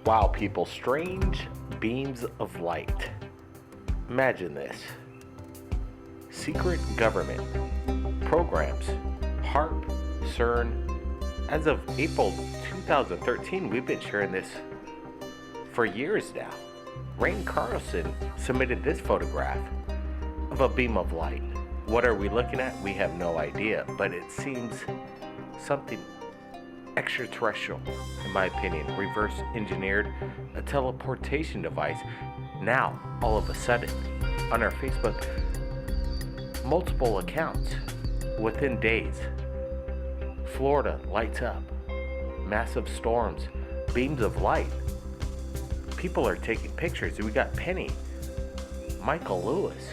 Wow, people, strange beams of light. Imagine this. Secret government programs, HARP, CERN. As of April 2013, we've been sharing this for years now. Rain Carlson submitted this photograph of a beam of light. What are we looking at? We have no idea, but it seems something extraterrestrial, in my opinion. Reverse engineered, a teleportation device. Now, all of a sudden, on our Facebook, multiple accounts within days. Florida lights up, massive storms, beams of light. People are taking pictures. We got Penny, Michael Lewis,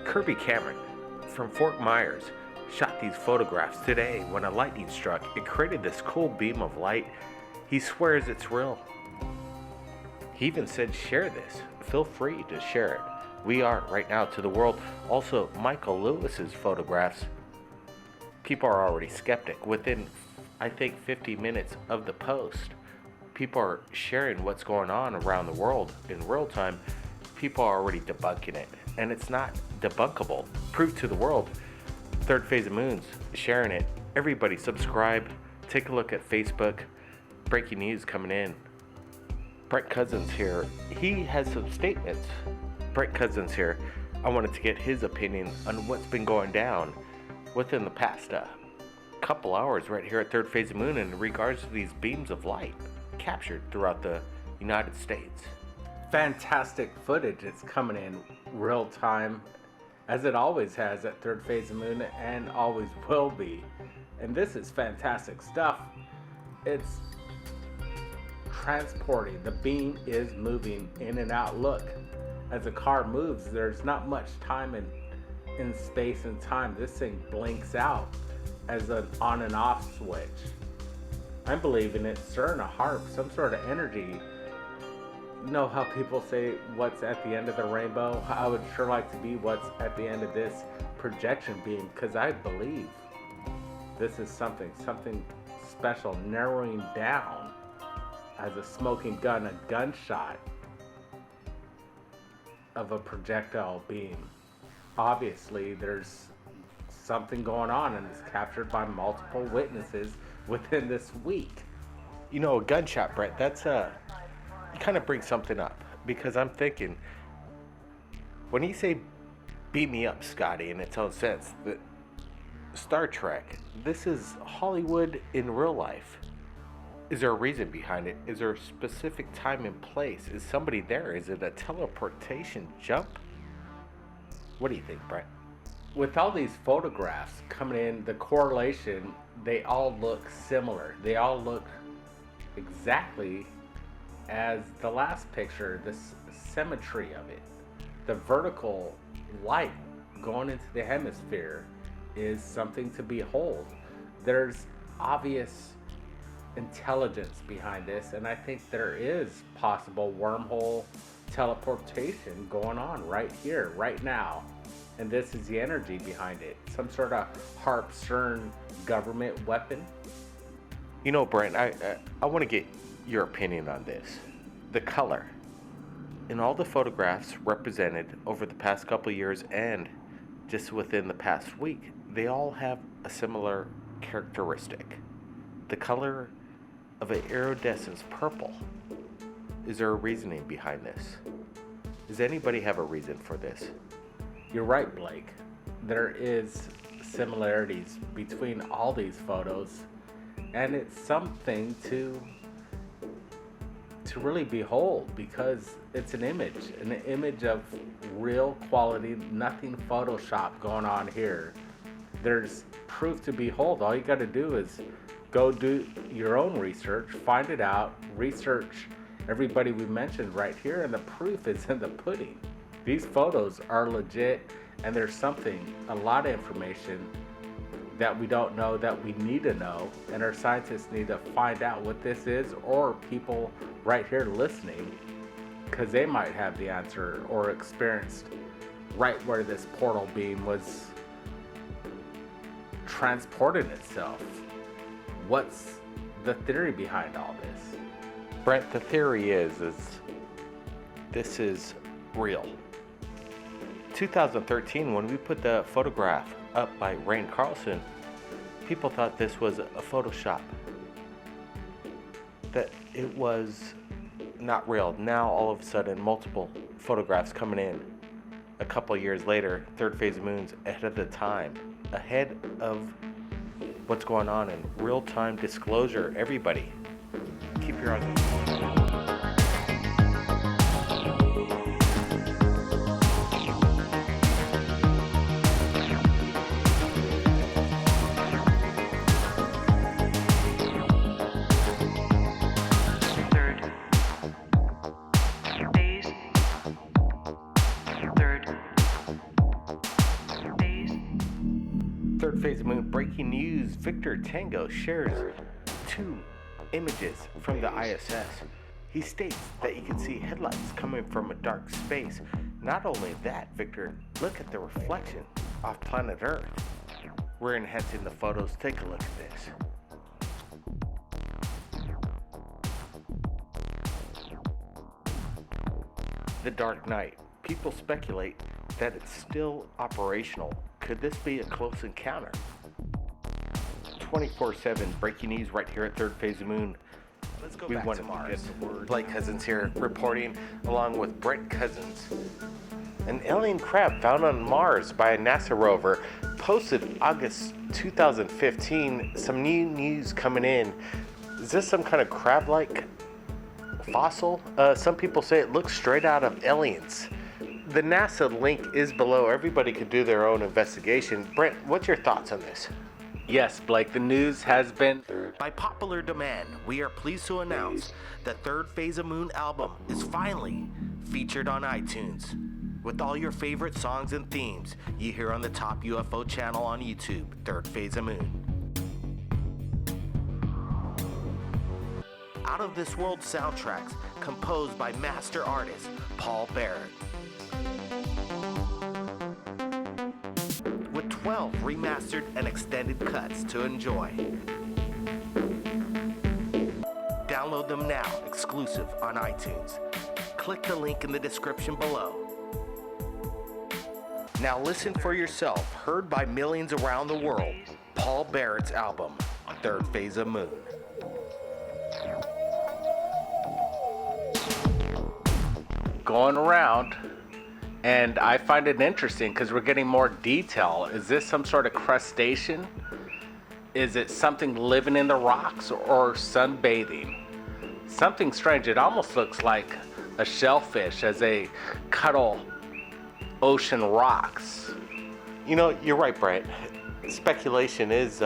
Kirby Cameron from Fort Myers shot these photographs today when a lightning struck. It created this cool beam of light. He swears it's real. He even said, share this. Feel free to share it. We are right now to the world. Also, Michael Lewis's photographs. People are already skeptic. Within, I think, 50 minutes of the post, people are sharing what's going on around the world in real time. People are already debunking it, and it's not debunkable. Prove to the world. Third Phase of Moons, sharing it. Everybody subscribe. Take a look at Facebook. Breaking news coming in. Brent Cousins here. He has some statements. Brent Cousins here. I wanted to get his opinion on what's been going down within the past couple hours right here at Third Phase of Moon in regards to these beams of light captured throughout the United States. Fantastic footage. It's coming in real time, as it always has at Third Phase of Moon and always will be. And this is fantastic stuff. It's transporting. The beam is moving in and out. Look, as a car moves, there's not much time in space and time. This thing blinks out as an on and off switch. I'm believing it's CERN, a HARP, some sort of energy. You know how people say what's at the end of the rainbow? I would sure like to be what's at the end of this projection beam, because I believe this is something special, narrowing down as a smoking gun, a gunshot of a projectile beam. Obviously, there's something going on, and it's captured by multiple witnesses within this week. You know, a gunshot, Brett, that's you kind of bring something up, because I'm thinking, when you say beam me up, Scotty, in its own sense, that Star Trek, this is Hollywood in real life. Is there a reason behind it? Is there a specific time and place? Is somebody there? Is it a teleportation jump? What do you think, Brett? With all these photographs coming in, the correlation, they all look similar. They all look exactly as the last picture, the symmetry of it. The vertical light going into the hemisphere is something to behold. There's obvious intelligence behind this, and I think there is possible wormhole teleportation going on right here, right now. And this is the energy behind it. Some sort of HARP CERN government weapon. You know, Brent, I want to get your opinion on this. The color in all the photographs represented over the past couple of years and just within the past week, they all have a similar characteristic. The color of an iridescent purple. Is there a reasoning behind this? Does anybody have a reason for this? You're right, Blake. There is similarities between all these photos, and it's something to really behold, because it's an image of real quality, nothing Photoshop going on here. There's proof to behold. All you got to do is go do your own research, find it out, research everybody we mentioned right here, and the proof is in the pudding. These photos are legit, and there's a lot of information that we don't know that we need to know, and our scientists need to find out what this is, or people right here listening, because they might have the answer or experienced right where this portal beam was transporting itself. What's the theory behind all this? Brent, the theory is this is real. 2013, when we put the photograph up by Rain Carlson, people thought this was a Photoshop, that it was not real. Now, all of a sudden, multiple photographs coming in a couple years later, third phase of moons ahead of the time, ahead of what's going on in real-time disclosure. Everybody, keep your eyes on the phone. Third phase of moon breaking news. Victor Tango shares 2 images from the ISS. He states that you can see headlights coming from a dark space. Not only that, Victor, look at the reflection off planet Earth. We're enhancing the photos. Take a look at this. The dark night. People speculate that it's still operational. Could this be a close encounter? 24/7 breaking news right here at Third Phase of Moon. Let's go back to Mars. Blake Cousins here reporting along with Brent Cousins. An alien crab found on Mars by a NASA rover posted August 2015. Some new news coming in. Is this some kind of crab-like fossil? Some people say it looks straight out of Aliens. The NASA link is below. Everybody could do their own investigation. Brent, what's your thoughts on this? Yes, Blake, the news has been... By popular demand, we are pleased to announce the Third Phase of Moon album is finally featured on iTunes. With all your favorite songs and themes you hear on the top UFO channel on YouTube, Third Phase of Moon. Out of This World soundtracks composed by master artist Paul Barrett. With 12 remastered and extended cuts to enjoy. Download them now, exclusive on iTunes. Click the link in the description below. Now listen for yourself, heard by millions around the world, Paul Barrett's album, Third Phase of Moon. Going around, and I find it interesting because we're getting more detail. Is this some sort of crustacean? Is it something living in the rocks or sunbathing? Something strange. It almost looks like a shellfish as they cuddle ocean rocks. You know, you're right, Brent. Speculation is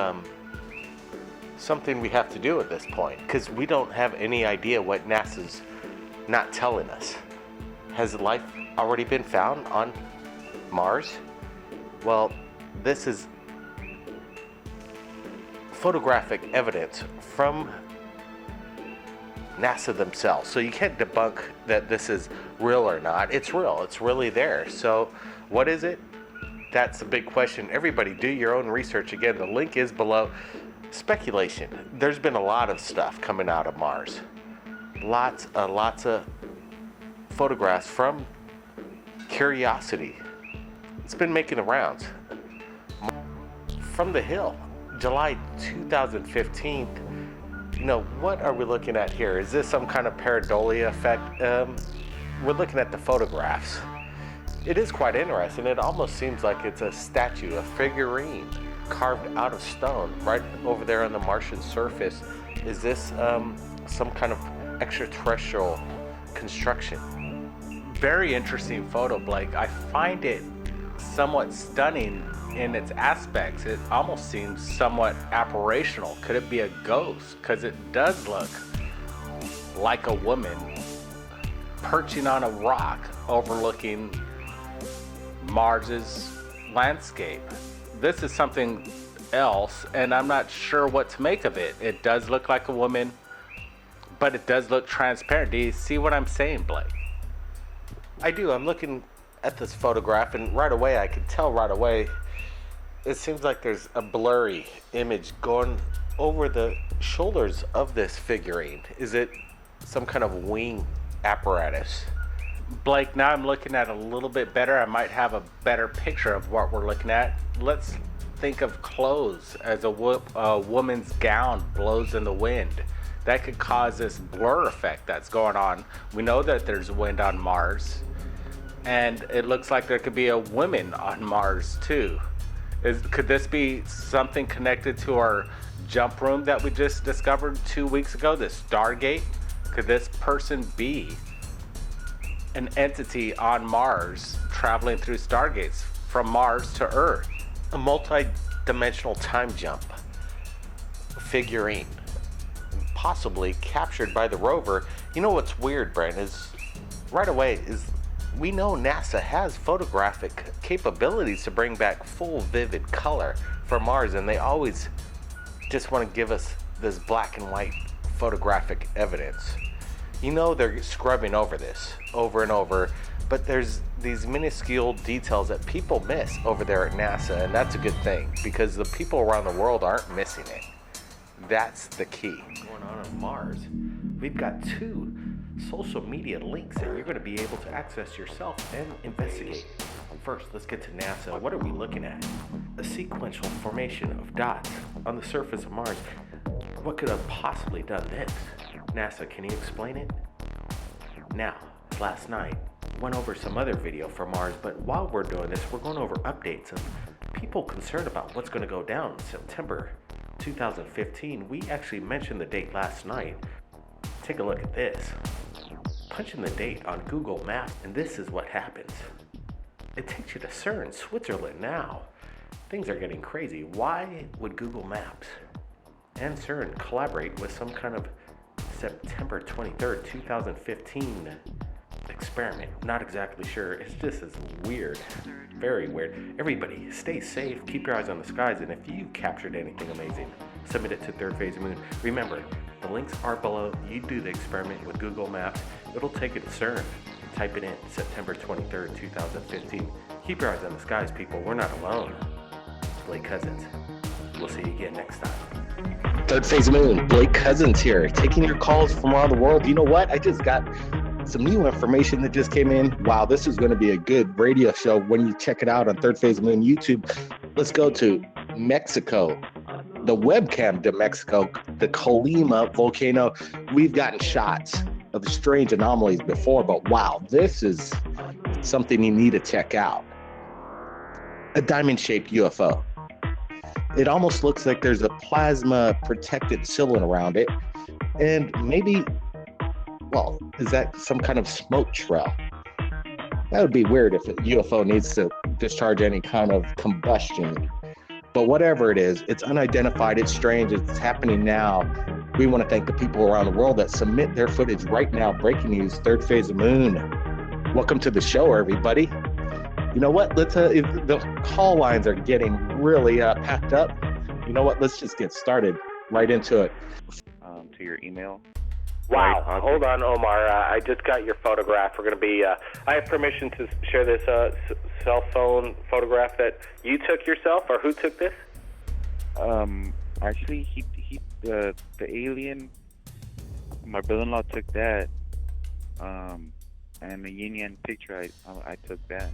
something we have to do at this point because we don't have any idea what NASA's not telling us. Has life already been found on Mars? Well, this is photographic evidence from NASA themselves. So you can't debunk that this is real or not. It's real. It's really there. So what is it? That's a big question. Everybody do your own research. Again, the link is below. Speculation. There's been a lot of stuff coming out of Mars. Lots of photographs from Curiosity. It's been making the rounds. From the Hill, July 2015. You know, what are we looking at here? Is this some kind of pareidolia effect? We're looking at the photographs. It is quite interesting. It almost seems like it's a statue, a figurine carved out of stone right over there on the Martian surface. Is this some kind of extraterrestrial construction? Very interesting photo, Blake. I find it somewhat stunning in its aspects. It almost seems somewhat apparitional. Could it be a ghost? Because it does look like a woman perching on a rock overlooking Mars's landscape. This is something else, and I'm not sure what to make of it. It does look like a woman, but it does look transparent. Do you see what I'm saying, Blake? I do. I'm looking at this photograph, and right away, I can tell right away, it seems like there's a blurry image going over the shoulders of this figurine. Is it some kind of wing apparatus. Blake, now I'm looking at it a little bit better. I might have a better picture of what we're looking at. Let's think of clothes as a woman's gown blows in the wind. That could cause this blur effect that's going on. We know that there's wind on Mars, and it looks like there could be a woman on Mars too. Could this be something connected to our jump room that we just discovered 2 weeks ago, the Stargate? Could this person be an entity on Mars traveling through stargates from Mars to Earth? A multi-dimensional time jump figurine, possibly captured by the rover. You know what's weird, Brent, is right away is we know NASA has photographic capabilities to bring back full vivid color for Mars, and they always just want to give us this black and white photographic evidence. You know they're scrubbing over this over and over, but there's these minuscule details that people miss over there at NASA, and that's a good thing because the people around the world aren't missing it. That's the key. Going on Mars, we've got 2 social media links that you're going to be able to access yourself and investigate. First, let's get to NASA. What are we looking at? A sequential formation of dots on the surface of Mars. What could have possibly done this? NASA, can you explain it? Now, last night, went over some other video for Mars, but while we're doing this, we're going over updates of people concerned about what's going to go down in September 2015. We actually mentioned the date last night. Take a look at this. Punch in the date on Google Maps, and this is what happens. It takes you to CERN, Switzerland now. Things are getting crazy. Why would Google Maps and CERN collaborate with some kind of September 23rd, 2015 experiment? Not exactly sure. It's just as weird. Very weird. Everybody, stay safe. Keep your eyes on the skies. And if you captured anything amazing, submit it to Third Phase Moon. Remember, the links are below. You do the experiment with Google Maps. It'll take you to CERN. Type it in, September 23rd, 2015. Keep your eyes on the skies, people. We're not alone. Blake Cousins. We'll see you again next time. Third Phase Moon, Blake Cousins here, taking your calls from around the world. You know what? I just got some new information that just came in. Wow, this is going to be a good radio show when you check it out on Third Phase Moon YouTube. Let's go to Mexico, the webcam to Mexico, the Colima volcano. We've gotten shots of strange anomalies before, but wow, this is something you need to check out. A diamond-shaped UFO. It almost looks like there's a plasma protected ceiling around it, and maybe, well, is that some kind of smoke trail? That would be weird if a UFO needs to discharge any kind of combustion. But whatever it is, it's unidentified, it's strange, it's happening now. We want to thank the people around the world that submit their footage right now. Breaking news, Third Phase of Moon. Welcome to the show, everybody. You know what? If the call lines are getting really packed up. You know what? Let's just get started right into it. To your email. Wow. Hold on, Omar. I just got your photograph. We're going to be, I have permission to share this cell phone photograph that you took yourself, or who took this? Actually, the alien, my brother-in-law took that, and the yin-yang picture, I took that.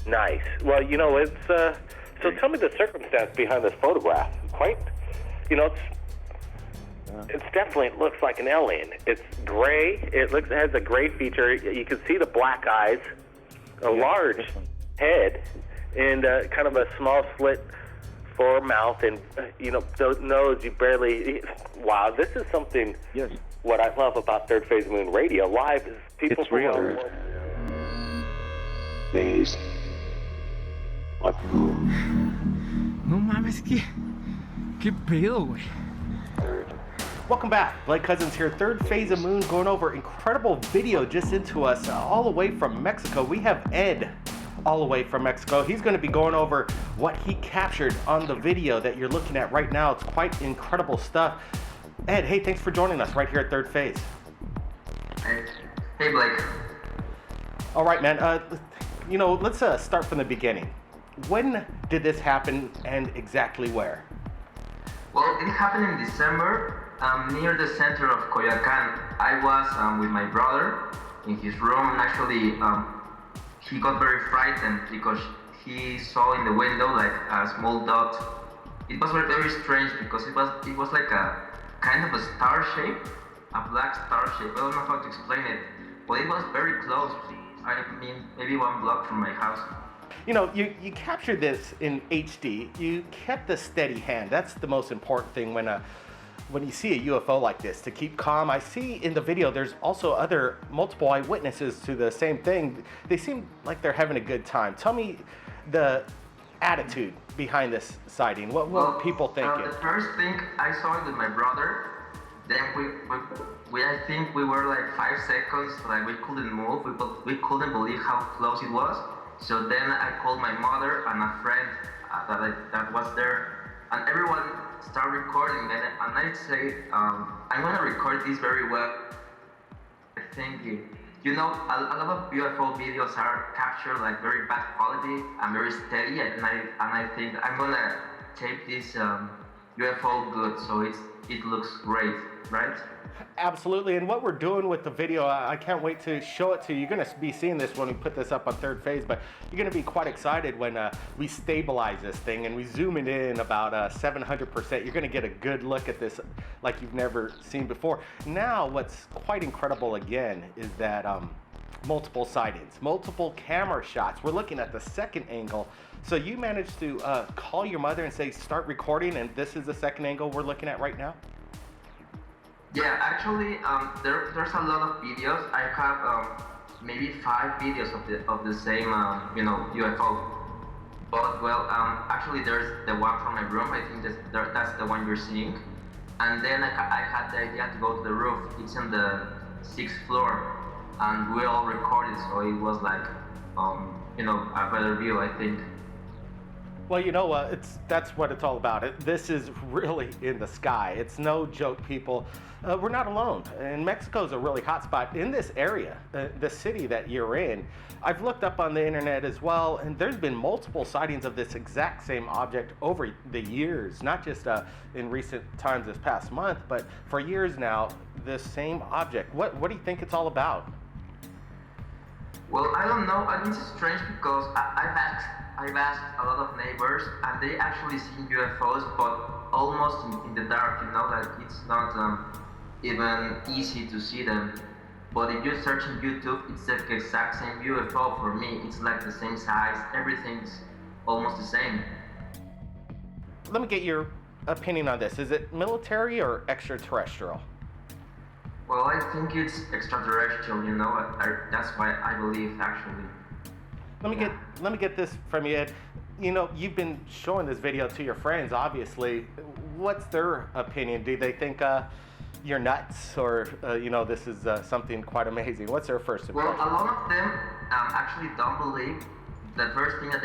Nice. Well, you know, it's, so tell me the circumstance behind this photograph. Quite, you know, it's definitely, it looks like an alien. It's gray. It has a gray feature. You can see the black eyes, a large head, and kind of a small slit for a mouth, and you know, the nose. You barely. Wow, this is something. Yes. What I love about Third Phase Moon Radio Live is people It's from real. around the world. Phase. What? No mames, qué pedo, güey. Welcome back. Blake Cousins here. Third Phase of Moon, going over incredible video just into us all the way from Mexico. We have Ed all the way from Mexico. He's going to be going over what he captured on the video that you're looking at right now. It's quite incredible stuff. Ed, hey, thanks for joining us right here at Third Phase. Hey Blake. All right, man. You know, let's start from the beginning. When did this happen and exactly where? Well, it happened in December Near the center of Coyoacán. I was with my brother in his room, and actually he got very frightened because he saw in the window like a small dot. It was very, very strange because it was like a kind of a star shape, a black star shape. I don't know how to explain it, but it was very close. I mean, maybe 1 block from my house. You know, you captured this in HD. You kept a steady hand. That's the most important thing when you see a UFO like this, to keep calm. I see in the video there's also multiple eyewitnesses to the same thing. They seem like they're having a good time. Tell me the attitude behind this sighting. What were people thinking? The first thing, I saw it with my brother. Then we I think we were like 5 seconds, like we couldn't move. We couldn't believe how close it was. So then I called my mother and a friend that was there, and everyone started recording. And I say, I'm gonna record this very well. Thank you. You know, a lot of UFO videos are captured like very bad quality and very steady, and I think I'm gonna tape this UFO good, so it looks great, right? Absolutely, and what we're doing with the video, I can't wait to show it to you. You're going to be seeing this when we put this up on Third Phase, but you're going to be quite excited when we stabilize this thing and we zoom it in about 700%. You're going to get a good look at this like you've never seen before. Now, what's quite incredible again is that multiple sightings, multiple camera shots. We're looking at the second angle. So you managed to call your mother and say, start recording, and this is the second angle we're looking at right now? Yeah, actually, there's a lot of videos. I have maybe 5 videos of the same, UFO. But well, actually, there's the one from my room. I think that's the one you're seeing. And then I had the idea to go to the roof. It's on the 6th floor, and we all recorded, so it was like, a better view, I think. Well, you know, that's what it's all about. This is really in the sky. It's no joke, people. We're not alone. And Mexico is a really hot spot in this area, the city that you're in. I've looked up on the internet as well, and there's been multiple sightings of this exact same object over the years, not just in recent times this past month, but for years now, this same object. What do you think it's all about? Well, I don't know. I think it's strange because I've asked a lot of neighbors, and they actually see UFOs, but almost in the dark, like it's not even easy to see them. But if you search on YouTube, it's the exact same UFO for me. It's like the same size, everything's almost the same. Let me get your opinion on this. Is it military or extraterrestrial? Well, I think it's extraterrestrial, that's why I believe, actually. Let me get this from you, Ed. You've been showing this video to your friends, obviously. What's their opinion? Do they think you're nuts, or this is something quite amazing? What's their first impression? Well, a lot of them actually don't believe. The first thing that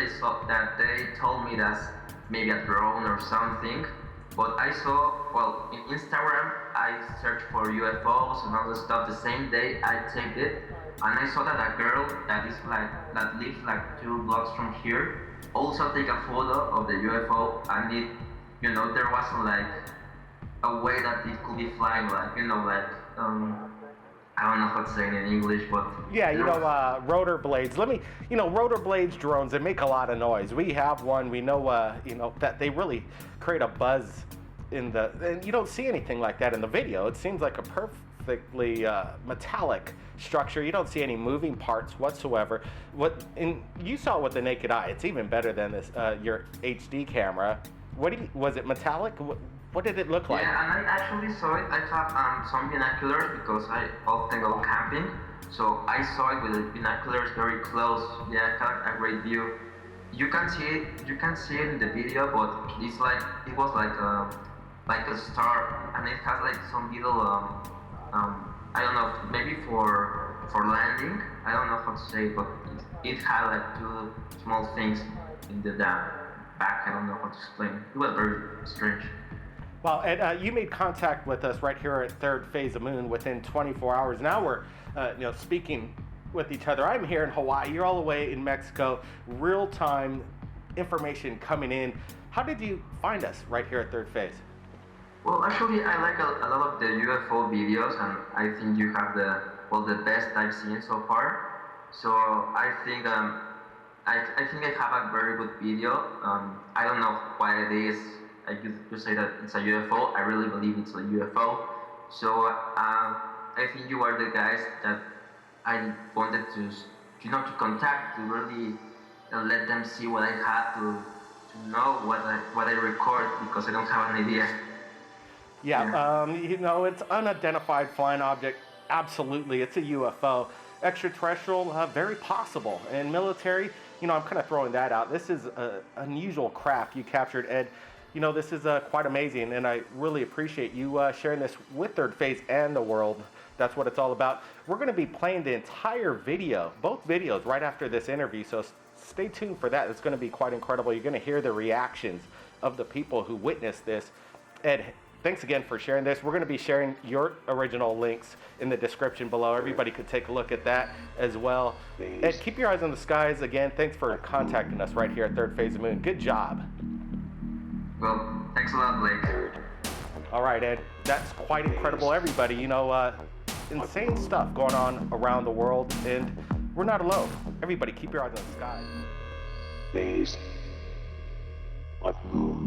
they told me that's maybe a drone or something. But I saw, in Instagram, I searched for UFOs and all this stuff. The same day I taped it, and I saw that a girl that lives like 2 blocks from here also take a photo of the UFO, and there wasn't like a way that it could be flying, I don't know how to say it in English, but yeah, rotor blades. Rotor blades, drones, they make a lot of noise. We have one. We know, that they really create a buzz and you don't see anything like that in the video. It seems like a perfectly metallic structure. You don't see any moving parts whatsoever. You saw it with the naked eye. It's even better than this your HD camera. Was it metallic? What did it look like? Yeah, and I actually saw it. I have some binoculars because I often go camping. So I saw it with the binoculars very close. Yeah, I had a great view. You can see it in the video, but it was like a star, and it has like some little I don't know, maybe for landing. I don't know how to say it, but it had like 2 small things in the back. I don't know how to explain it. It was very strange. Well, Ed, you made contact with us right here at Third Phase of Moon within 24 hours. Now we're, speaking with each other. I'm here in Hawaii. You're all the way in Mexico. Real-time information coming in. How did you find us right here at Third Phase? Well, actually, I like a lot of the UFO videos, and I think you have the best I've seen so far. So I think I think I have a very good video. I don't know what it is. You say that it's a UFO. I really believe it's a UFO. So I think you are the guys that I wanted to to contact, to really let them see what I had, to know what I record, because I don't have an idea. Yeah, it's unidentified flying object. Absolutely, it's a UFO. Extraterrestrial, very possible. And military, I'm kind of throwing that out. This is unusual craft you captured, Ed. This is quite amazing, and I really appreciate you sharing this with Third Phase and the world. That's what it's all about. We're going to be playing the entire video, both videos, right after this interview, so stay tuned for that. It's going to be quite incredible. You're going to hear the reactions of the people who witnessed this. Ed, thanks again for sharing this. We're going to be sharing your original links in the description below. Everybody could take a look at that as well. Ed, keep your eyes on the skies. Again, thanks for contacting us right here at Third Phase of Moon. Good job. Well, thanks a lot, Blake. All right, Ed, that's quite incredible, everybody. Insane stuff going on around the world, and we're not alone. Everybody, keep your eyes on the sky. Phase of Moon.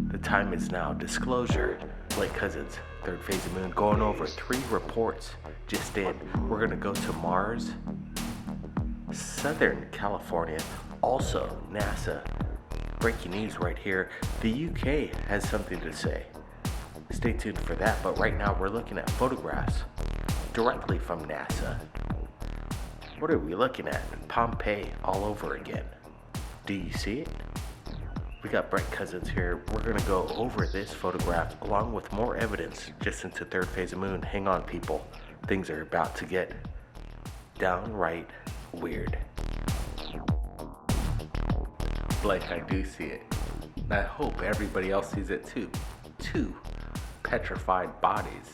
The time is now. Disclosure. Blake Cousins, Third Phase of Moon, going over 3 reports just in. We're going to go to Mars, Southern California, also NASA. Breaking news right here. The UK has something to say. Stay tuned for that, but right now we're looking at photographs directly from NASA. What are we looking at? Pompeii all over again. Do you see it? We got Brett Cousins here. We're going to go over this photograph along with more evidence just into Third Phase of Moon. Hang on, people. Things are about to get downright weird. Blake, I do see it. I hope everybody else sees it too. 2 petrified bodies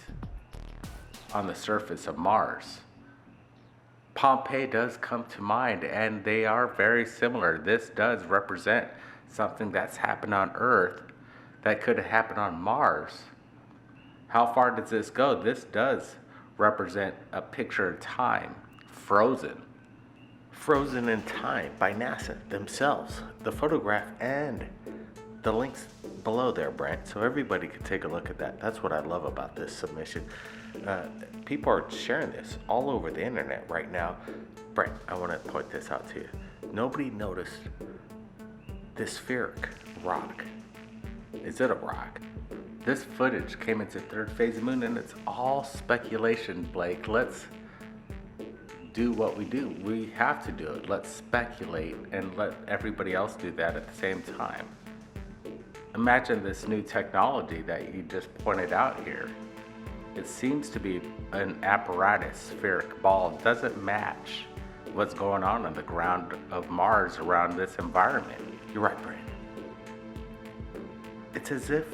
on the surface of Mars. Pompeii does come to mind, and they are very similar. This does represent something that's happened on Earth that could have happened on Mars. How far does this go? This does represent a picture of time, frozen in time by NASA themselves. The photograph and the links below there, Brent, so everybody can take a look at that. That's what I love about this submission. People are sharing this all over the internet right now. Brent, I want to point this out to you. Nobody noticed this spheric rock. Is it a rock? This footage came into Third Phase of Moon, and it's all speculation, Blake. Let's do what we do. We have to do it. Let's speculate and let everybody else do that at the same time. Imagine this new technology that you just pointed out here. It seems to be an apparatus spheric ball. It doesn't match what's going on the ground of Mars around this environment. You're right, Brent. It's as if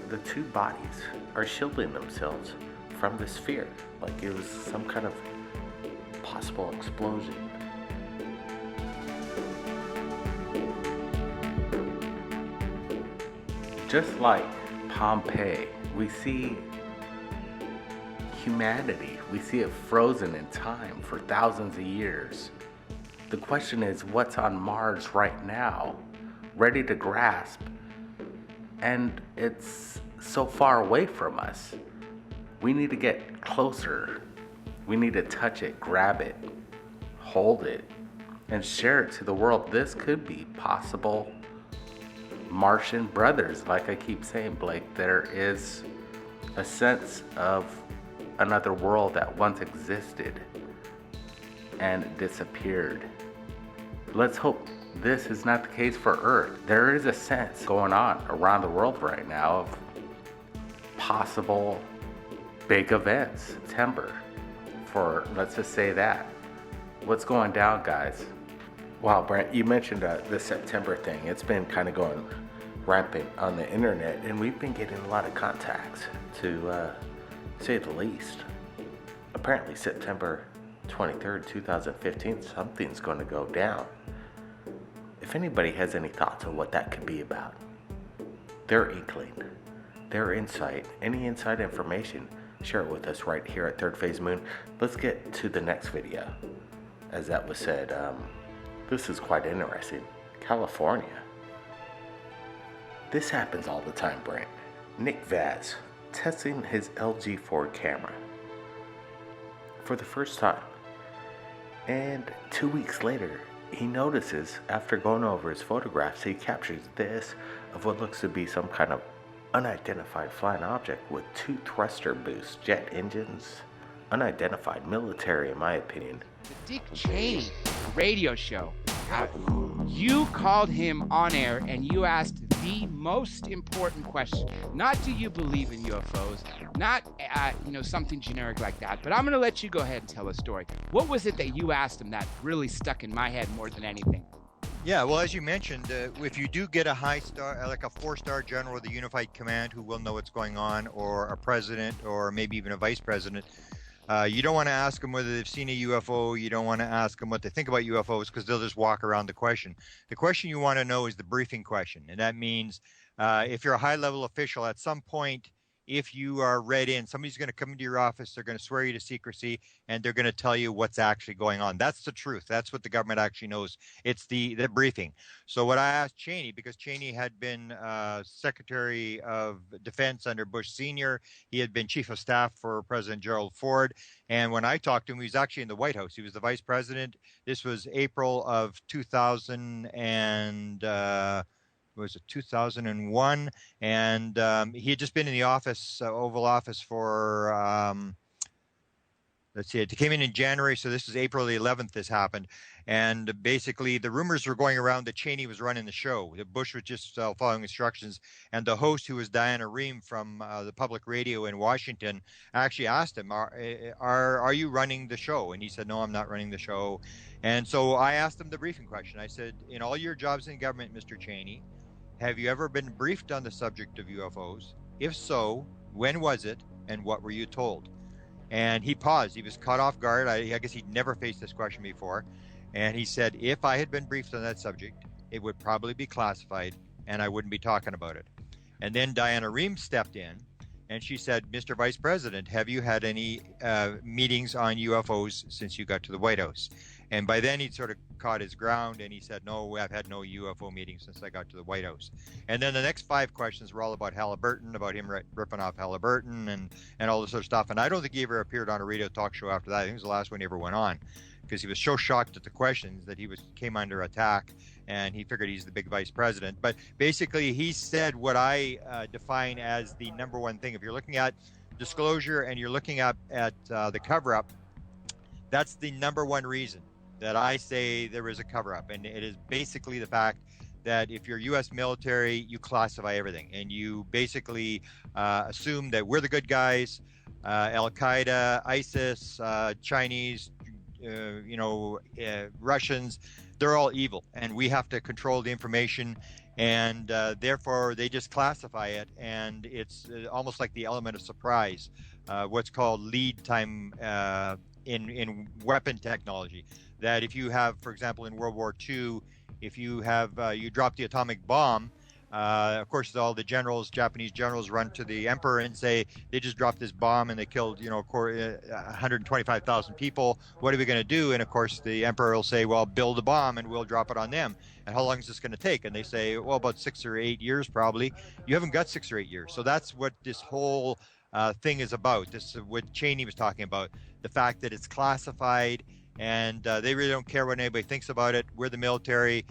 the 2 bodies are shielding themselves from the sphere, like it was some kind of possible explosion. Just like Pompeii, we see humanity. We see it frozen in time for thousands of years. The question is, what's on Mars right now, ready to grasp? And it's so far away from us. We need to get closer. We need to touch it, grab it, hold it, and share it to the world. This could be possible Martian brothers. Like I keep saying, Blake, there is a sense of another world that once existed and disappeared. Let's hope this is not the case for Earth. There is a sense going on around the world right now of possible big events. September, for let's just say that. What's going down, guys? Wow, Brent, you mentioned the September thing. It's been kind of going rampant on the internet, and we've been getting a lot of contacts, to say the least. Apparently September 23rd, 2015, something's going to go down. If anybody has any thoughts on what that could be about, their inkling, their insight, any inside information, share it with us right here at Third Phase Moon. Let's get to the next video. As that was said, this is quite interesting. California. This happens all the time, Brent. Nick Vaz testing his LG Ford camera for the first time. And 2 weeks later, he notices, after going over his photographs, he captures this of what looks to be some kind of unidentified flying object with 2 thruster boosts, jet engines. Unidentified, military in my opinion. The Dick Cheney radio show. You called him on air and you asked the most important question. Not do you believe in UFOs, not something generic like that, but I'm going to let you go ahead and tell a story. What was it that you asked him that really stuck in my head more than anything? Yeah, well, as you mentioned, if you do get a high star, like a 4-star general of the Unified Command who will know what's going on, or a president, or maybe even a vice president, you don't want to ask them whether they've seen a UFO. You don't want to ask them what they think about UFOs, because they'll just walk around the question. The question you want to know is the briefing question. And that means if you're a high-level official, at some point, if you are read in, somebody's going to come into your office, they're going to swear you to secrecy, and they're going to tell you what's actually going on. That's the truth. That's what the government actually knows. It's the briefing. So what I asked Cheney, because Cheney had been Secretary of Defense under Bush Sr., he had been Chief of Staff for President Gerald Ford, and when I talked to him, he was actually in the White House. He was the Vice President. This was April of 2001, and he had just been in the office, Oval Office, for let's see, it came in January, so this is April the 11th this happened. And basically the rumors were going around that Cheney was running the show, that Bush was just following instructions, and the host, who was Diana Rehm from the public radio in Washington, actually asked him, are you running the show? And he said, no, I'm not running the show. And so I asked him the briefing question. I said, in all your jobs in government, Mr. Cheney, have you ever been briefed on the subject of UFOs? If so, when was it, and what were you told? And he paused. He was caught off guard. I guess he'd never faced this question before. And he said, if I had been briefed on that subject, it would probably be classified, and I wouldn't be talking about it. And then Diana Rehm stepped in, and she said, Mr. Vice President, have you had any meetings on UFOs since you got to the White House? And by then he'd sort of caught his ground, and he said, no, I've had no UFO meetings since I got to the White House. And then the next 5 questions were all about Halliburton, about him ripping off Halliburton and all this sort of stuff. And I don't think he ever appeared on a radio talk show after that. I think it was the last one he ever went on, because he was so shocked at the questions that he came under attack, and he figured he's the big vice president. But basically he said what I define as the number one thing. If you're looking at disclosure and you're looking at the cover-up, that's the number one reason that I say there is a cover-up, and it is basically the fact that if you're U.S. military, you classify everything, and you basically assume that we're the good guys, Al-Qaeda, ISIS, Chinese, Russians, they're all evil, and we have to control the information, and therefore they just classify it, and it's almost like the element of surprise, what's called lead time in weapon technology. That if you have, for example, in World War II, if you have you drop the atomic bomb, of course, all the generals, Japanese generals, run to the emperor and say they just dropped this bomb and they killed 125,000 people. What are we going to do? And of course, the emperor will say, well, build a bomb and we'll drop it on them. And how long is this going to take? And they say, well, about 6 or 8 years probably. You haven't got 6 or 8 years. So that's what this whole thing is about. This is what Cheney was talking about, the fact that it's classified, and they really don't care what anybody thinks about it. We're the military.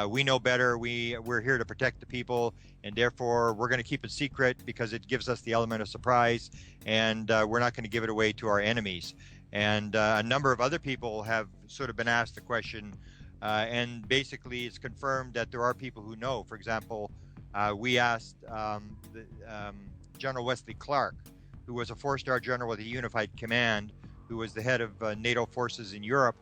We know better. We're here to protect the people, and therefore we're going to keep it secret because it gives us the element of surprise, and we're not going to give it away to our enemies. And a number of other people have sort of been asked the question, and basically it's confirmed that there are people who know. For example, we asked General Wesley Clark, who was a 4-star general with the Unified Command, who was the head of NATO forces in Europe,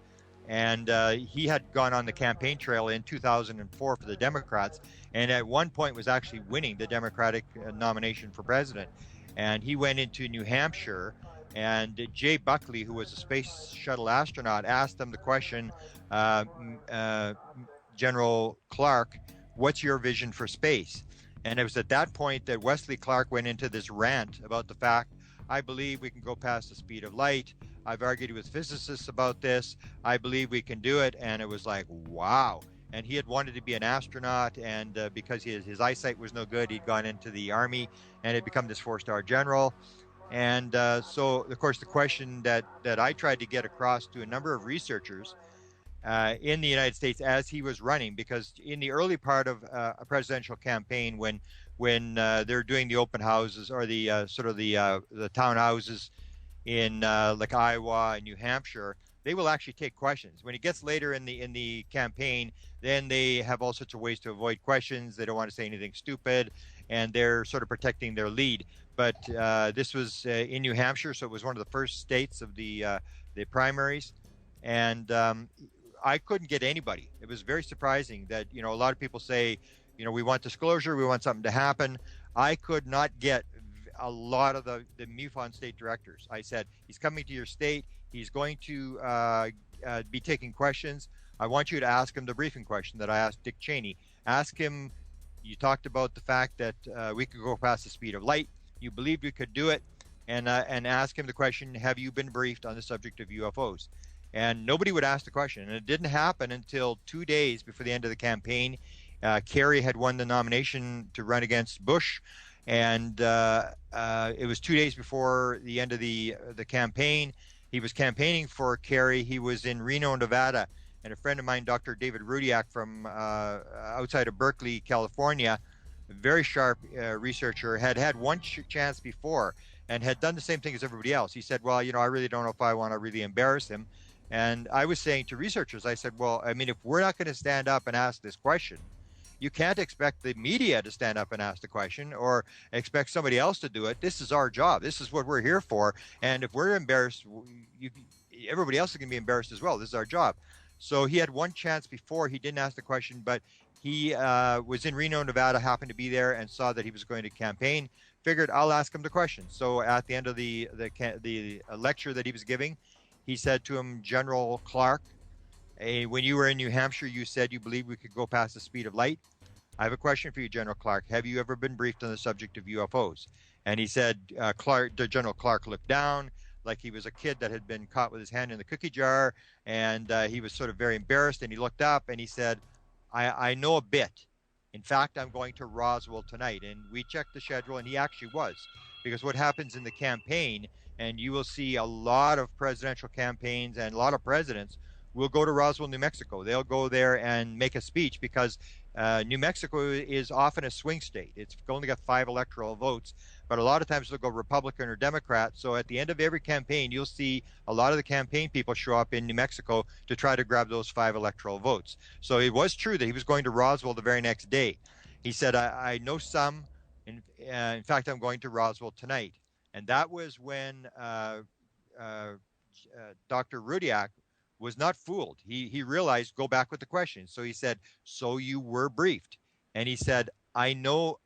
and he had gone on the campaign trail in 2004 for the Democrats, and at one point was actually winning the Democratic nomination for president. And he went into New Hampshire, and Jay Buckley, who was a space shuttle astronaut, asked him the question, General Clark, what's your vision for space? And it was at that point that Wesley Clark went into this rant about the fact, I believe we can go past the speed of light. I've argued with physicists about this. I believe we can do it. And it was like, wow. And he had wanted to be an astronaut, and because his eyesight was no good, he'd gone into the Army and had become this 4-star general. And so, of course, the question that I tried to get across to a number of researchers in the United States as he was running, because in the early part of a presidential campaign, when they're doing the open houses or the sort of the town houses in like Iowa and New Hampshire, they will actually take questions. When it gets later in the campaign, then they have all sorts of ways to avoid questions. They don't want to say anything stupid, and they're sort of protecting their lead. But this was in New Hampshire, so it was one of the first states of the primaries, and I couldn't get anybody. It was very surprising that, a lot of people say, we want disclosure, we want something to happen. I could not get a lot of the MUFON state directors. I said, he's coming to your state. He's going to be taking questions. I want you to ask him the briefing question that I asked Dick Cheney. Ask him, you talked about the fact that we could go past the speed of light. You believed we could do it. And ask him the question, have you been briefed on the subject of UFOs? And nobody would ask the question. And it didn't happen until 2 days before the end of the campaign. Kerry had won the nomination to run against Bush. And it was 2 days before the end of the campaign. He was campaigning for Kerry. He was in Reno, Nevada. And a friend of mine, Dr. David Rudiak from outside of Berkeley, California, a very sharp researcher, had one chance before and had done the same thing as everybody else. He said, well, I really don't know if I want to really embarrass him. And I was saying to researchers, I said, well, I mean, if we're not going to stand up and ask this question, you can't expect the media to stand up and ask the question or expect somebody else to do it. This is our job. This is what we're here for. And if we're embarrassed, everybody else is going to be embarrassed as well. This is our job. So he had one chance before. He didn't ask the question, but he was in Reno, Nevada, happened to be there and saw that he was going to campaign. Figured I'll ask him the question. So at the end of the lecture that he was giving, he said to him, General Clark, when you were in New Hampshire, you said you believe we could go past the speed of light. I have a question for you, General Clark. Have you ever been briefed on the subject of UFOs? And he said, General Clark looked down like he was a kid that had been caught with his hand in the cookie jar. And he was sort of very embarrassed. And he looked up and he said, I know a bit. In fact, I'm going to Roswell tonight. And we checked the schedule, and he actually was. Because what happens in the campaign, and you will see a lot of presidential campaigns and a lot of presidents will go to Roswell, New Mexico. They'll go there and make a speech because New Mexico is often a swing state. It's only got 5 electoral votes, but a lot of times they'll go Republican or Democrat. So at the end of every campaign, you'll see a lot of the campaign people show up in New Mexico to try to grab those 5 electoral votes. So it was true that he was going to Roswell the very next day. He said, I know some. In fact, I'm going to Roswell tonight. And that was when Dr. Rudiak was not fooled. He realized, go back with the question. So he said, so you were briefed. And he said, I know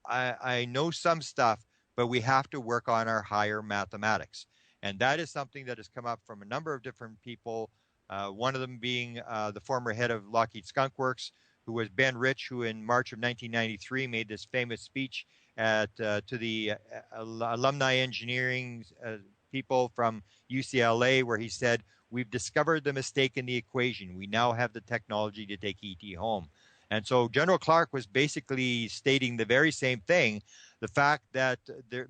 some stuff, but we have to work on our higher mathematics. And that is something that has come up from a number of different people, one of them being the former head of Lockheed Skunk Works, who was Ben Rich, who in March of 1993 made this famous speech to the alumni engineering people from UCLA, where he said, we've discovered the mistake in the equation. We now have the technology to take ET home. And so General Clark was basically stating the very same thing, the fact that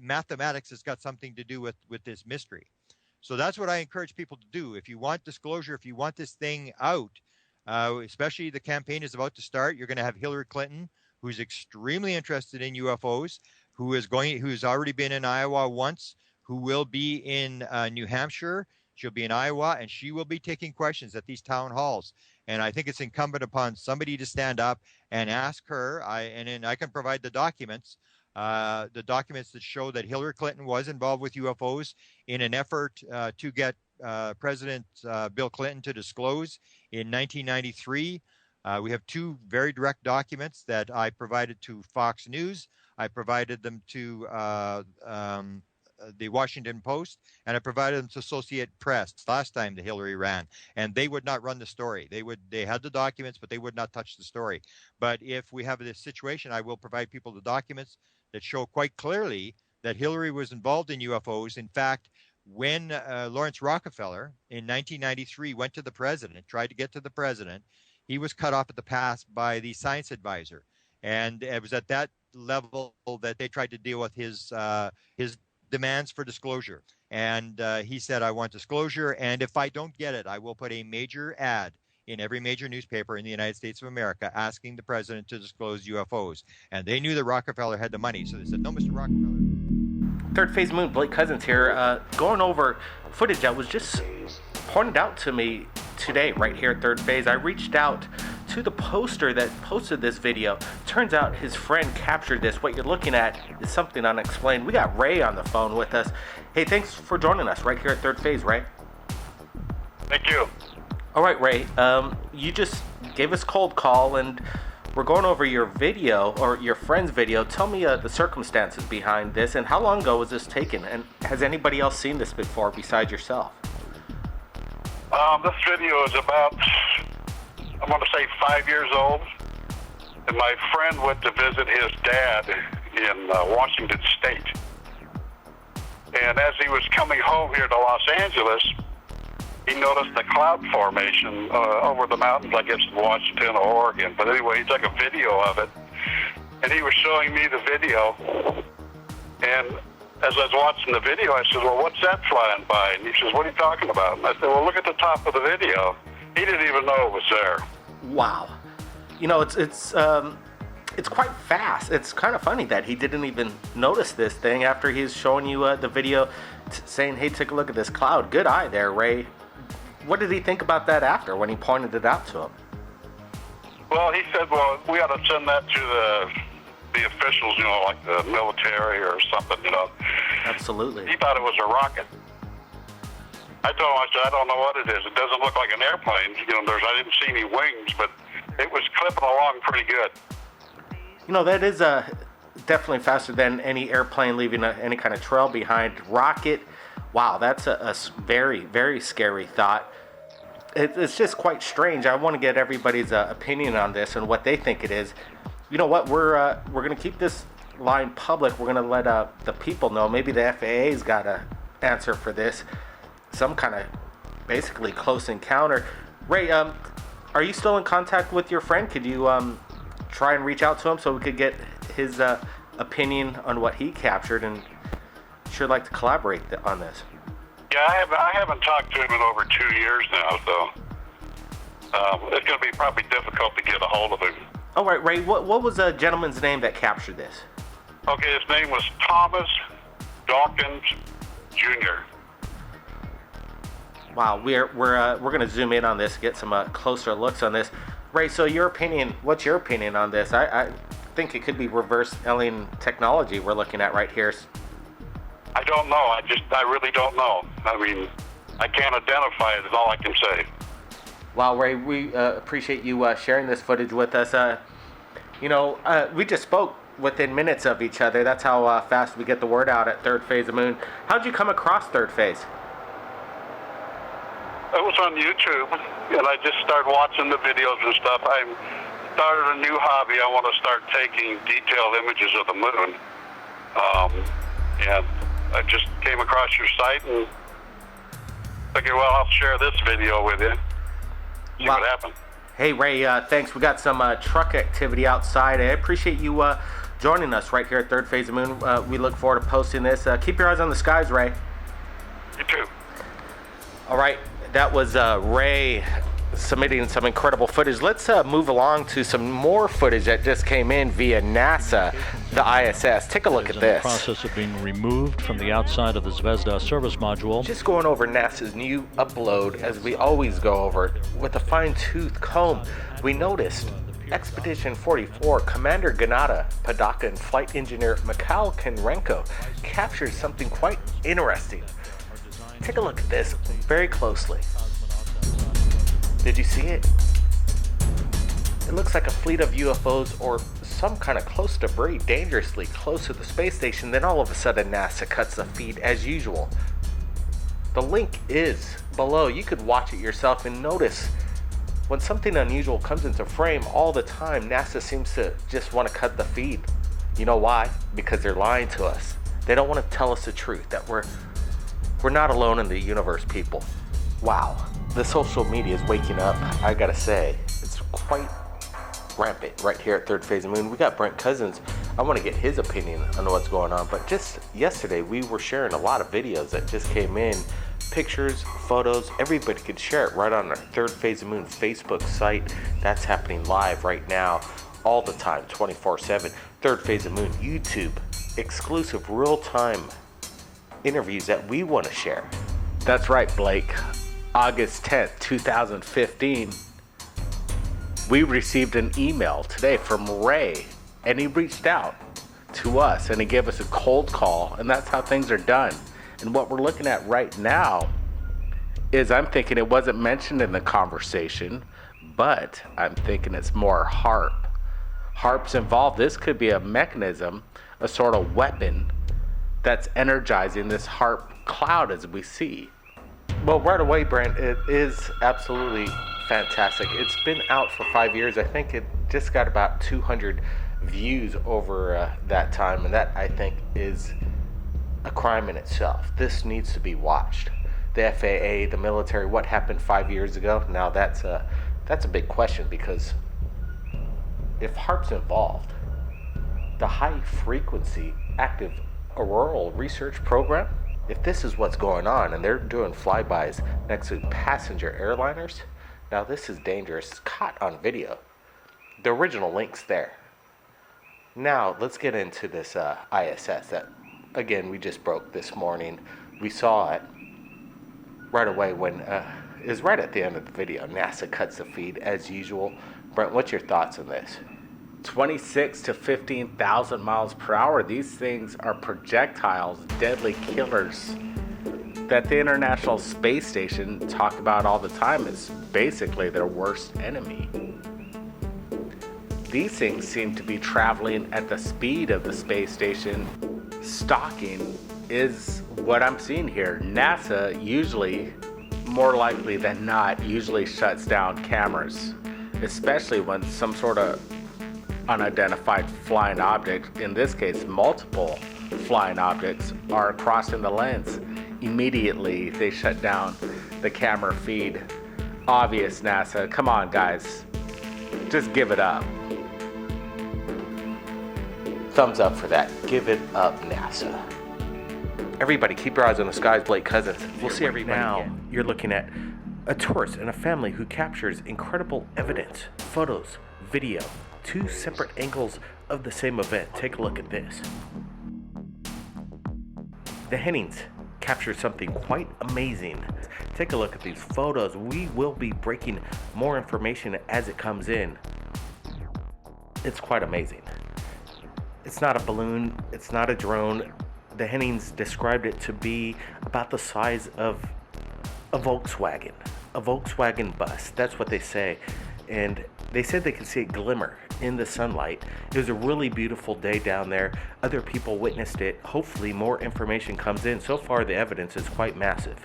mathematics has got something to do with this mystery. So that's what I encourage people to do. If you want disclosure, if you want this thing out, especially the campaign is about to start, you're going to have Hillary Clinton, who's extremely interested in UFOs, who's already been in Iowa once, who will be in New Hampshire. She'll be in Iowa, and she will be taking questions at these town halls. And I think it's incumbent upon somebody to stand up and ask her. And then I can provide the documents that show that Hillary Clinton was involved with UFOs in an effort to get President Bill Clinton to disclose in 1993. We have 2 very direct documents that I provided to Fox News. I provided them to the Washington Post, and I provided them to Associated Press last time that Hillary ran, and they would not run the story. They had the documents, but they would not touch the story. But if we have this situation, I will provide people the documents that show quite clearly that Hillary was involved in UFOs. In fact, when Lawrence Rockefeller in 1993 went to the president, tried to get to the president, he was cut off at the pass by the science advisor. And it was at that level that they tried to deal with his demands for disclosure. And he said, I want disclosure, and if I don't get it, I will put a major ad in every major newspaper in the United States of America asking the president to disclose UFOs. And they knew that Rockefeller had the money, so they said, no, Mr. Rockefeller. Third Phase Moon, Blake Cousins here, going over footage that was just pointed out to me today right here at Third Phase. I reached out to the poster that posted this video. Turns out his friend captured this. What you're looking at is something unexplained. We got Ray on the phone with us. Hey, thanks for joining us right here at Third Phase, Ray. Thank you. All right, Ray, you just gave us a cold call, and we're going over your video, or your friend's video. Tell me the circumstances behind this, and how long ago was this taken? And has anybody else seen this before besides yourself? This video is about, I want to say 5 years old. And my friend went to visit his dad in Washington State. And as he was coming home here to Los Angeles, he noticed the cloud formation over the mountains, I guess in Washington or Oregon. But anyway, he took a video of it, and he was showing me the video. And as I was watching the video, I said, well, what's that flying by? And he says, what are you talking about? And I said, well, look at the top of the video. He didn't even know it was there. Wow. You know, it's quite fast. It's kind of funny that he didn't even notice this thing after he's showing you the video saying, hey, take a look at this cloud. Good eye there, Ray. What did he think about that after when he pointed it out to him? Well, he said, well, we ought to send that to the officials, you know, like the military or something, you know. Absolutely. He thought it was a rocket. I told him, I said, I don't know what it is. It doesn't look like an airplane. You know, I didn't see any wings, but it was clipping along pretty good. You know, that is definitely faster than any airplane leaving any kind of trail behind. Rocket, wow, that's a very, very scary thought. It's just quite strange. I want to get everybody's opinion on this and what they think it is. You know what? We're going to keep this line public. We're going to let the people know. Maybe the FAA's got an answer for this. Some kind of basically close encounter. Ray, are you still in contact with your friend? Could you try and reach out to him so we could get his opinion on what he captured? And sure like to collaborate on this. Yeah, I haven't talked to him in over 2 years now, so it's going to be probably difficult to get a hold of him. All right, Ray, what was the gentleman's name that captured this? Okay, his name was Thomas Dawkins Jr. Wow, we're going to zoom in on this, get some closer looks on this. Ray, so your opinion, what's your opinion on this? I think it could be reverse alien technology we're looking at right here. I don't know. I really don't know. I mean, I can't identify it, is all I can say. Wow, Ray, we appreciate you sharing this footage with us. We just spoke within minutes of each other. That's how fast we get the word out at Third Phase of Moon. How'd you come across Third Phase? It was on YouTube, and I just started watching the videos and stuff. I started a new hobby. I want to start taking detailed images of the moon. And I just came across your site and figured, well, I'll share this video with you. See what happened. Hey, Ray, thanks. We got some truck activity outside. I appreciate you joining us right here at Third Phase of Moon. We look forward to posting this. Keep your eyes on the skies, Ray. You too. All right. That was Ray submitting some incredible footage. Let's move along to some more footage that just came in via NASA, the ISS. Take a look at this. In the process of being removed from the outside of the Zvezda service module. Just going over NASA's new upload, as we always go over it, with a fine-tooth comb. We noticed Expedition 44 Commander Gennady Padaka and Flight Engineer Mikhail Konrenko captured something quite interesting. Take a look at this very closely. Did you see it? It looks like a fleet of UFOs, or some kind of close debris dangerously close to the space station. Then all of a sudden NASA cuts the feed as usual. The link is below. You could watch it yourself and notice when something unusual comes into frame all the time, NASA seems to just want to cut the feed. You know why? Because they're lying to us. They don't want to tell us the truth, that we're not alone in the universe, people. Wow, the social media is waking up. I gotta say, it's quite rampant right here at Third Phase of Moon. We got Brent Cousins. I want to get his opinion on what's going on. But just yesterday, we were sharing a lot of videos that just came in. Pictures, photos, everybody could share it right on our Third Phase of Moon Facebook site. That's happening live right now, all the time, 24/7. Third Phase of Moon YouTube, exclusive real-time interviews that we want to share. That's right, Blake. August 10th, 2015. We received an email today from Ray, and he reached out to us and he gave us a cold call, and that's how things are done. And what we're looking at right now is, I'm thinking it wasn't mentioned in the conversation, but I'm thinking it's more HARP. HARP's involved. This could be a mechanism, a sort of weapon that's energizing this HARP cloud as we see. Well, right away, Brent, it is absolutely fantastic. It's been out for 5 years. I think it just got about 200 views over that time, and that, I think, is a crime in itself. This needs to be watched. The FAA, the military, what happened 5 years ago? Now that's a big question, because if HARP's involved, the high frequency active auroral research program, if this is what's going on and they're doing flybys next to passenger airliners, now this is dangerous. It's caught on video. The original link's there. Now let's get into this ISS that, again, we just broke this morning. We saw it right away when it was right at the end of the video. NASA cuts the feed as usual. Brent, what's your thoughts on this? 26 to 15,000 miles per hour. These things are projectiles, deadly killers that the International Space Station talk about all the time as basically their worst enemy. These things seem to be traveling at the speed of the space station. Stalking is what I'm seeing here. NASA usually, more likely than not, usually shuts down cameras, especially when some sort of unidentified flying object, in this case multiple flying objects, are crossing the lens. Immediately they shut down the camera feed. Obvious, NASA. Come on, guys. Just give it up. Thumbs up for that. Give it up, NASA. Everybody, keep your eyes on the skies. Blake Cousins. We'll see everybody now. Again. You're looking at a tourist and a family who captures incredible evidence, photos, video, 2 separate angles of the same event. Take a look at this. The Hennings captured something quite amazing. Take a look at these photos. We will be breaking more information as it comes in. It's quite amazing. It's not a balloon. It's not a drone. The Hennings described it to be about the size of a Volkswagen bus. That's what they say. And they said they could see it glimmer in the sunlight. It was a really beautiful day down there. Other people witnessed it. Hopefully more information comes in. So far the evidence is quite massive.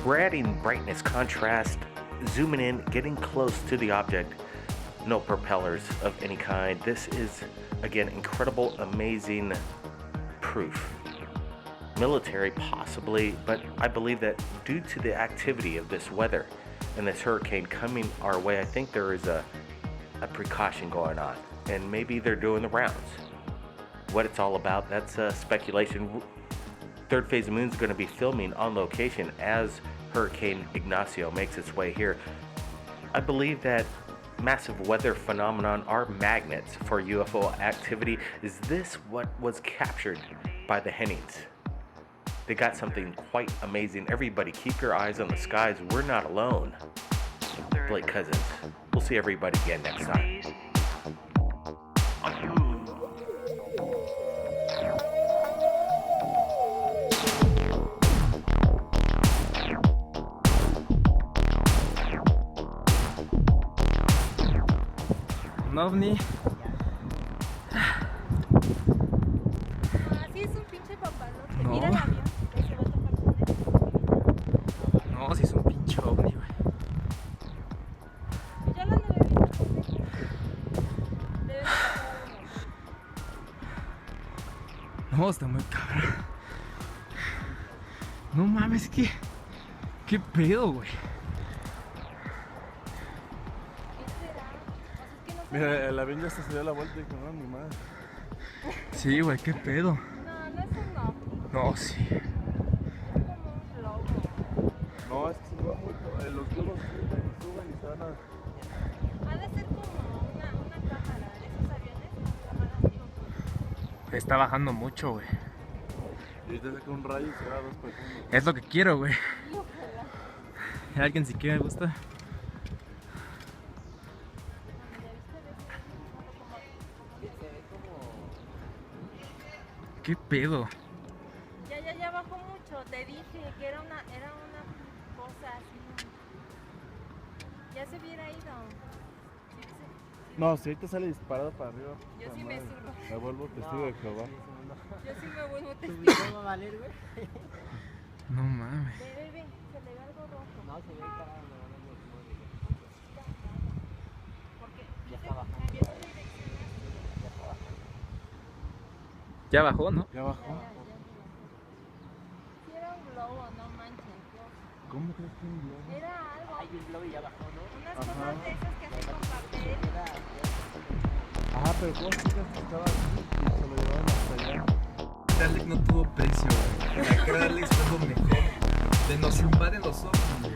We're adding brightness, contrast, zooming in, getting close to the object. No propellers of any kind. This is, again, incredible, amazing proof. Military, possibly, but I believe that due to the activity of this weather and this hurricane coming our way, I think there is a precaution going on, and maybe they're doing the rounds. What it's all about, that's speculation. Third Phase of Moon is going to be filming on location as Hurricane Ignacio makes its way here. I believe that massive weather phenomenon are magnets for UFO activity. Is this what was captured by the Hennings? They got something quite amazing. Everybody, keep your eyes on the skies. We're not alone. Blake Cousins. We'll see everybody again next time. un ovni. Así es un pinche papalote. No. Mira el avión. Que se va a topar con él. No, sí es un pinche ovni, güey. Ya la nevera. Debe de pasar algo. No, está muy cabrón. No mames, ¿qué pedo, güey? Mira, el avión ya se dio la vuelta y dijo, no, mi madre. Sí, güey, ¿qué pedo? No, no es un ovni. No, sí. Es como un globo. No, es que se mueve mucho. Los globos suben y se van a... Ha de ser como una cámara. Esos aviones con cámaras, digo. Está bajando mucho, güey. Y ahorita saca un rayo y se va a 2 segundos. Es lo que quiero, güey. Ojalá. Alguien si quiere me gusta. ¿Qué pedo? Ya bajó mucho. Te dije que era una cosa así. Ya se hubiera ido. No, si ahorita sale disparado para arriba. Yo sí me subo. Me vuelvo testigo de Jehová. Yo sí me vuelvo testigo. ¿Cómo va a valer, güey? No mames. Ve, se le ve algo rojo. No, se ve parado, no, Porque ya está bajando. cambió de dirección. Ya bajó, ¿no? Ya bajó. Sí, era un globo, no manches. ¿Cómo crees que un globo? Era algo. Hay un globo y ya bajó, ¿no? Unas cosas de esas que hacen con papel. Ajá, pero ¿cómo explicas que estaba aquí y se lo llevaron hasta allá? Alex no tuvo precio, güey. La cara de Alex fue lo mejor. De nos invaden los ojos, güey.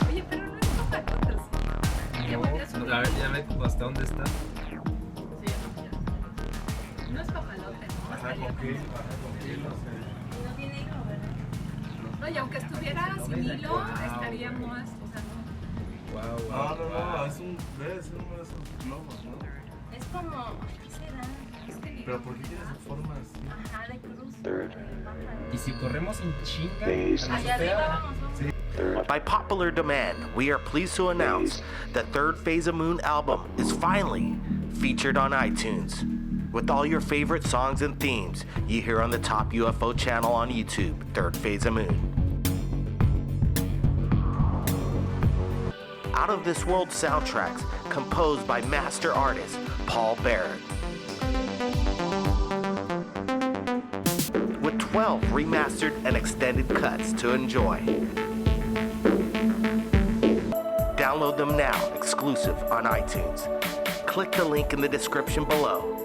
Oye, pero no es papalote, ¿sí? No, a ver, ya ve hasta dónde está. Sí, no es papalote, ¿no? Ajá, con qué, no sé. No tiene hilo, ¿verdad? No, y aunque estuviera sin hilo, estaríamos, o sea, no. Wow, No, es debe ser uno de esos globos, ¿no? Es como, ¿qué será? Es que Pero ¿por qué tiene su forma así? ajá, de cruz. Y si corremos en chinga, Allá arriba vamos, ¿no? sí. By popular demand, we are pleased to announce the third Phase of Moon album is finally featured on iTunes. With all your favorite songs and themes you hear on the top UFO channel on YouTube, Third Phase of Moon. Out of This World soundtracks composed by master artist Paul Barrett. With 12 remastered and extended cuts to enjoy. Download them now, exclusive on iTunes. Click the link in the description below.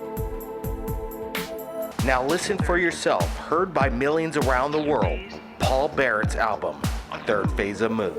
Now listen for yourself, heard by millions around the world, Paul Barrett's album, Third Phase of Moon.